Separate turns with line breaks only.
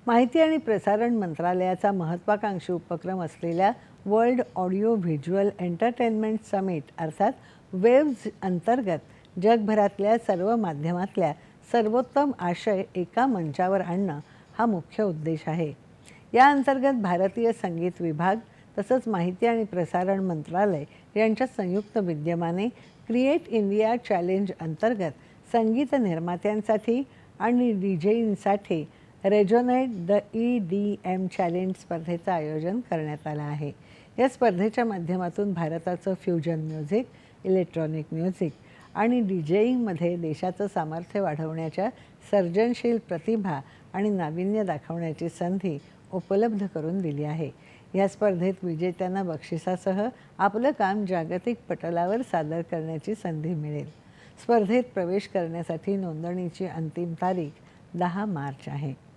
माहिती आणि प्रसारण मंत्रालयाचा महत्त्वाकांक्षी उपक्रम असलेल्या world audio visual entertainment summit अर्थात वेव्ज अंतर्गत जगभरातल्या सर्व माध्यमातल्या सर्वोत्तम आशय एका मंचावर आणणं हा मुख्य उद्देश आहे. या अंतर्गत भारतीय संगीत विभाग तसंच माहिती आणि प्रसारण मंत्रालय यांच्या संयुक्त विद्यमाने क्रिएट इंडिया चॅलेंज अंतर्गत संगीत निर्मात्यांसाठी आणि डीजेईंसाठी रेजोनेट द EDM चॅलेंज स्पर्धेचं आयोजन करण्यात आलं आहे. या स्पर्धेच्या माध्यमातून भारताचं फ्युजन म्युझिक, इलेक्ट्रॉनिक म्युझिक आणि डीजेईंगमध्ये देशाचं सामर्थ्य वाढवण्याच्या सर्जनशील प्रतिभा आणि नाविन्य दाखवण्याची संधी उपलब्ध करून दिली आहे. या स्पर्धेत विजेत्यांना बक्षिसासह आपलं काम जागतिक पटलावर सादर करण्याची संधी मिळेल. स्पर्धेत प्रवेश करण्यासाठी नोंदणीची अंतिम तारीख 10 मार्च आहे.